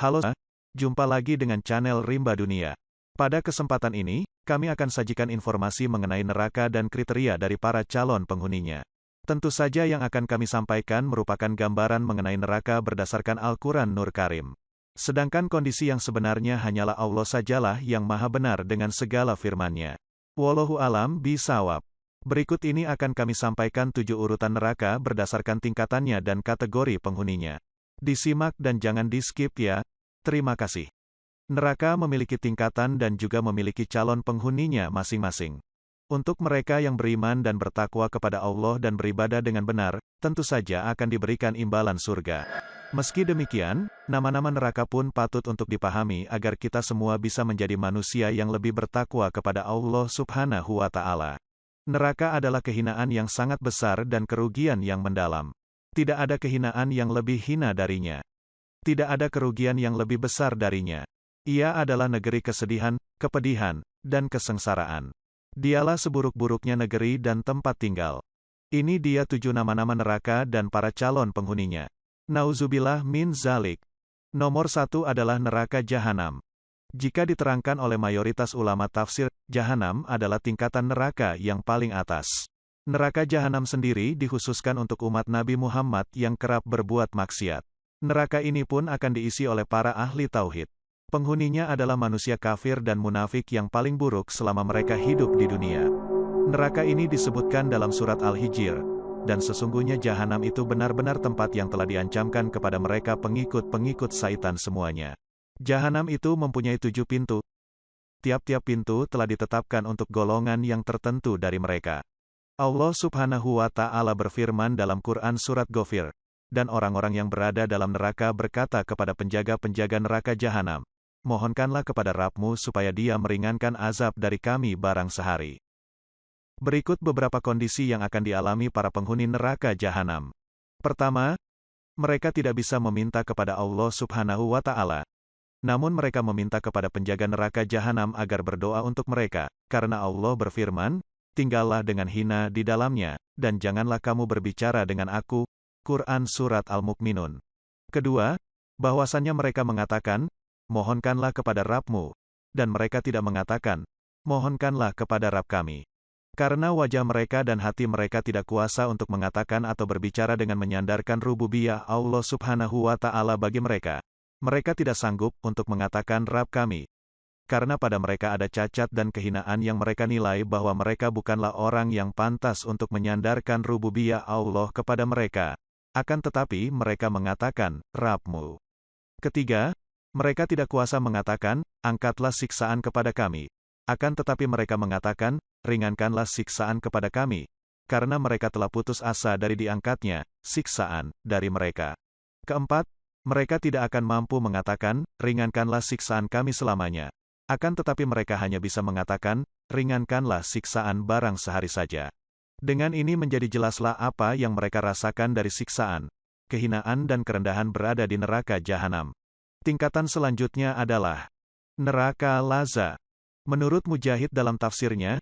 Halo, jumpa lagi dengan channel Rimba Dunia. Pada kesempatan ini, kami akan sajikan informasi mengenai neraka dan kriteria dari para calon penghuninya. Tentu saja yang akan kami sampaikan merupakan gambaran mengenai neraka berdasarkan Al-Quran Nur Karim. Sedangkan kondisi yang sebenarnya hanyalah Allah sajalah yang maha benar dengan segala firman-Nya. Wallahu alam bisawab. Berikut ini akan kami sampaikan 7 urutan neraka berdasarkan tingkatannya dan kategori penghuninya. Disimak dan jangan di-skip ya. Terima kasih. Neraka memiliki tingkatan dan juga memiliki calon penghuninya masing-masing. Untuk mereka yang beriman dan bertakwa kepada Allah dan beribadah dengan benar, tentu saja akan diberikan imbalan surga. Meski demikian, nama-nama neraka pun patut untuk dipahami agar kita semua bisa menjadi manusia yang lebih bertakwa kepada Allah Subhanahu wa Ta'ala. Neraka adalah kehinaan yang sangat besar dan kerugian yang mendalam. Tidak ada kehinaan yang lebih hina darinya. Tidak ada kerugian yang lebih besar darinya. Ia adalah negeri kesedihan, kepedihan, dan kesengsaraan. Dialah seburuk-buruknya negeri dan tempat tinggal. Ini dia 7 nama-nama neraka dan para calon penghuninya. Nauzubillah min zalik. Nomor 1 adalah neraka jahanam. Jika diterangkan oleh mayoritas ulama tafsir, jahanam adalah tingkatan neraka yang paling atas. Neraka jahanam sendiri dikhususkan untuk umat Nabi Muhammad yang kerap berbuat maksiat. Neraka ini pun akan diisi oleh para ahli tauhid. Penghuninya adalah manusia kafir dan munafik yang paling buruk selama mereka hidup di dunia. Neraka ini disebutkan dalam surat Al-Hijr, dan sesungguhnya jahanam itu benar-benar tempat yang telah diancamkan kepada mereka pengikut-pengikut syaitan semuanya. Jahanam itu mempunyai 7 pintu. Tiap-tiap pintu telah ditetapkan untuk golongan yang tertentu dari mereka. Allah Subhanahu wa Ta'ala berfirman dalam Quran Surat Ghafir, dan orang-orang yang berada dalam neraka berkata kepada penjaga-penjaga neraka jahanam, mohonkanlah kepada Rabb-Mu supaya Dia meringankan azab dari kami barang sehari. Berikut beberapa kondisi yang akan dialami para penghuni neraka jahanam. Pertama, mereka tidak bisa meminta kepada Allah Subhanahu wa Ta'ala. Namun mereka meminta kepada penjaga neraka jahanam agar berdoa untuk mereka, karena Allah berfirman, tinggallah dengan hina di dalamnya, dan janganlah kamu berbicara dengan aku. Quran Surat Al-Mu'minun. Kedua, bahwasannya mereka mengatakan, mohonkanlah kepada Rabb-Mu, dan mereka tidak mengatakan, mohonkanlah kepada Rabb kami. Karena wajah mereka dan hati mereka tidak kuasa untuk mengatakan atau berbicara dengan menyandarkan rububiyah Allah Subhanahu wa Ta'ala bagi mereka. Mereka tidak sanggup untuk mengatakan Rabb kami. Karena pada mereka ada cacat dan kehinaan yang mereka nilai bahwa mereka bukanlah orang yang pantas untuk menyandarkan rububiyah Allah kepada mereka. Akan tetapi mereka mengatakan, Rabb-Mu. Ketiga, mereka tidak kuasa mengatakan, angkatlah siksaan kepada kami. Akan tetapi mereka mengatakan, ringankanlah siksaan kepada kami. Karena mereka telah putus asa dari diangkatnya siksaan dari mereka. Keempat, mereka tidak akan mampu mengatakan, ringankanlah siksaan kami selamanya. Akan tetapi mereka hanya bisa mengatakan, ringankanlah siksaan barang sehari saja. Dengan ini menjadi jelaslah apa yang mereka rasakan dari siksaan, kehinaan dan kerendahan berada di neraka jahanam. Tingkatan selanjutnya adalah neraka laza. Menurut Mujahid dalam tafsirnya,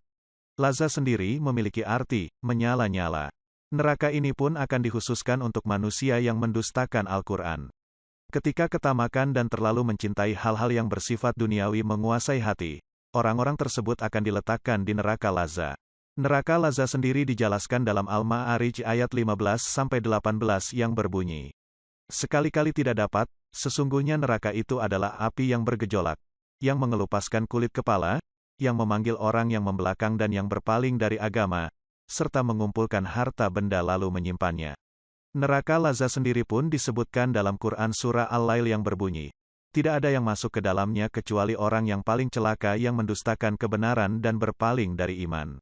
laza sendiri memiliki arti menyala-nyala. Neraka ini pun akan dikhususkan untuk manusia yang mendustakan Al-Quran. Ketika ketamakan dan terlalu mencintai hal-hal yang bersifat duniawi menguasai hati, orang-orang tersebut akan diletakkan di neraka laza. Neraka laza sendiri dijelaskan dalam Al-Ma'arij ayat 15-18 yang berbunyi, sekali-kali tidak dapat, sesungguhnya neraka itu adalah api yang bergejolak, yang mengelupaskan kulit kepala, yang memanggil orang yang membelakang dan yang berpaling dari agama, serta mengumpulkan harta benda lalu menyimpannya. Neraka laza sendiri pun disebutkan dalam Quran Surah Al-Lail yang berbunyi, tidak ada yang masuk ke dalamnya kecuali orang yang paling celaka yang mendustakan kebenaran dan berpaling dari iman.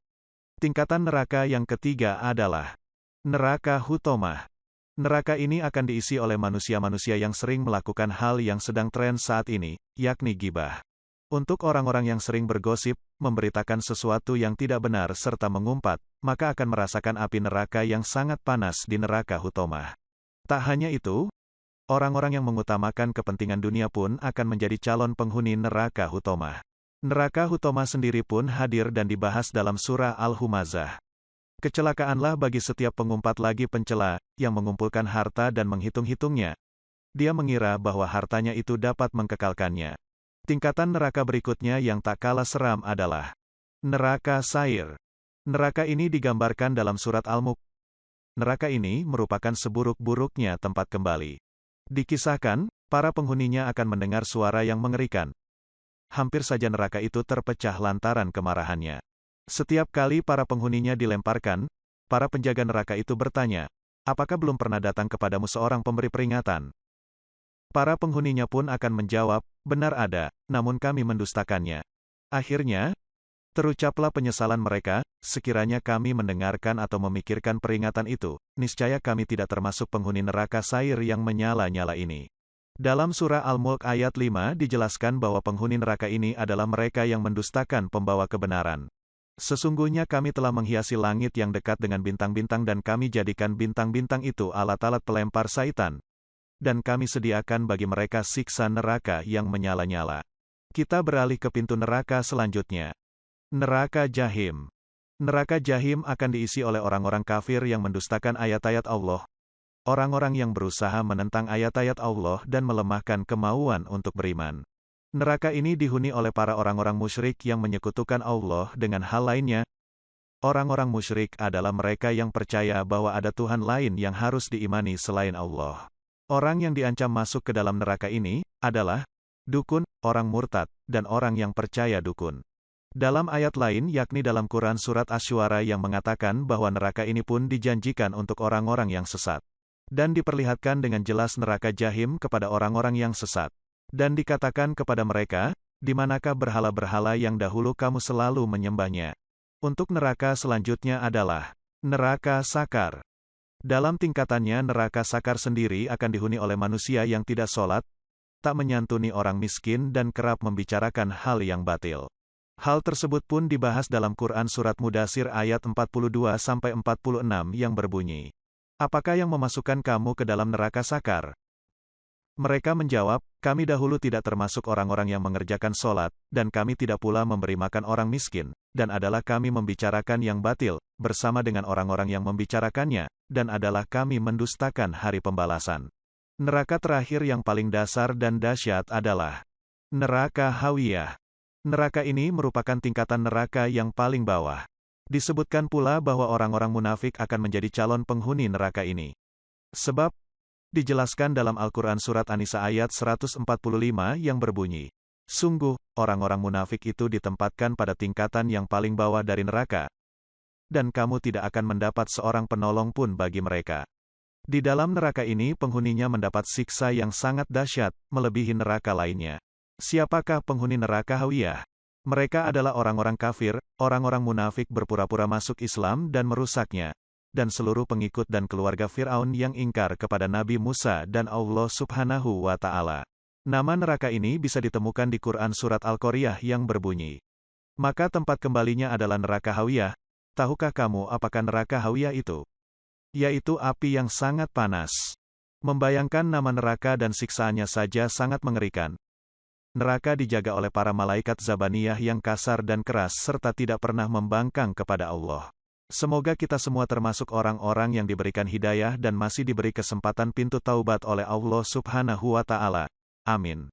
Tingkatan neraka yang ketiga adalah neraka hutomah. Neraka ini akan diisi oleh manusia-manusia yang sering melakukan hal yang sedang tren saat ini, yakni ghibah. Untuk orang-orang yang sering bergosip, memberitakan sesuatu yang tidak benar serta mengumpat, maka akan merasakan api neraka yang sangat panas di neraka hutomah. Tak hanya itu, orang-orang yang mengutamakan kepentingan dunia pun akan menjadi calon penghuni neraka hutomah. Neraka hutomah sendiri pun hadir dan dibahas dalam surah Al-Humazah. Kecelakaanlah bagi setiap pengumpat lagi pencela, yang mengumpulkan harta dan menghitung-hitungnya. Dia mengira bahwa hartanya itu dapat mengkekalkannya. Tingkatan neraka berikutnya yang tak kalah seram adalah neraka Sair. Neraka ini digambarkan dalam surat Al-Mulk. Neraka ini merupakan seburuk-buruknya tempat kembali. Dikisahkan, para penghuninya akan mendengar suara yang mengerikan. Hampir saja neraka itu terpecah lantaran kemarahannya. Setiap kali para penghuninya dilemparkan, para penjaga neraka itu bertanya, apakah belum pernah datang kepadamu seorang pemberi peringatan? Para penghuninya pun akan menjawab, benar ada, namun kami mendustakannya. Akhirnya, terucaplah penyesalan mereka, sekiranya kami mendengarkan atau memikirkan peringatan itu, niscaya kami tidak termasuk penghuni neraka Sair yang menyala-nyala ini. Dalam surah Al-Mulk ayat 5 dijelaskan bahwa penghuni neraka ini adalah mereka yang mendustakan pembawa kebenaran. Sesungguhnya kami telah menghiasi langit yang dekat dengan bintang-bintang dan kami jadikan bintang-bintang itu alat-alat pelempar syaitan. Dan kami sediakan bagi mereka siksa neraka yang menyala-nyala. Kita beralih ke pintu neraka selanjutnya. Neraka Jahim. Neraka Jahim akan diisi oleh orang-orang kafir yang mendustakan ayat-ayat Allah. Orang-orang yang berusaha menentang ayat-ayat Allah dan melemahkan kemauan untuk beriman. Neraka ini dihuni oleh para orang-orang musyrik yang menyekutukan Allah dengan hal lainnya. Orang-orang musyrik adalah mereka yang percaya bahwa ada Tuhan lain yang harus diimani selain Allah. Orang yang diancam masuk ke dalam neraka ini adalah dukun, orang murtad, dan orang yang percaya dukun. Dalam ayat lain yakni dalam Quran Surat Asy-Syu'ara yang mengatakan bahwa neraka ini pun dijanjikan untuk orang-orang yang sesat. Dan diperlihatkan dengan jelas neraka Jahim kepada orang-orang yang sesat. Dan dikatakan kepada mereka, di manakah berhala-berhala yang dahulu kamu selalu menyembahnya? Untuk neraka selanjutnya adalah neraka Sakar. Dalam tingkatannya neraka Sakar sendiri akan dihuni oleh manusia yang tidak sholat, tak menyantuni orang miskin dan kerap membicarakan hal yang batil. Hal tersebut pun dibahas dalam Quran Surat Mudatsir ayat 42-46 yang berbunyi, apakah yang memasukkan kamu ke dalam neraka Sakar? Mereka menjawab, kami dahulu tidak termasuk orang-orang yang mengerjakan sholat, dan kami tidak pula memberi makan orang miskin, dan adalah kami membicarakan yang batil, bersama dengan orang-orang yang membicarakannya, dan adalah kami mendustakan hari pembalasan. Neraka terakhir yang paling dasar dan dahsyat adalah neraka Hawiyah. Neraka ini merupakan tingkatan neraka yang paling bawah. Disebutkan pula bahwa orang-orang munafik akan menjadi calon penghuni neraka ini. Sebab, dijelaskan dalam Al-Quran Surat An-Nisa ayat 145 yang berbunyi, sungguh, orang-orang munafik itu ditempatkan pada tingkatan yang paling bawah dari neraka. Dan kamu tidak akan mendapat seorang penolong pun bagi mereka. Di dalam neraka ini penghuninya mendapat siksa yang sangat dahsyat, melebihi neraka lainnya. Siapakah penghuni neraka Hawiyah? Mereka adalah orang-orang kafir, orang-orang munafik berpura-pura masuk Islam dan merusaknya, dan seluruh pengikut dan keluarga Fir'aun yang ingkar kepada Nabi Musa dan Allah Subhanahu wa Ta'ala. Nama neraka ini bisa ditemukan di Quran Surat Al-Qaryah yang berbunyi, maka tempat kembalinya adalah neraka Hawiyah. Tahukah kamu apakah neraka Hawiyah itu? Yaitu api yang sangat panas. Membayangkan nama neraka dan siksaannya saja sangat mengerikan. Neraka dijaga oleh para malaikat Zabaniyah yang kasar dan keras serta tidak pernah membangkang kepada Allah. Semoga kita semua termasuk orang-orang yang diberikan hidayah dan masih diberi kesempatan pintu taubat oleh Allah Subhanahu wa Ta'ala. Amin.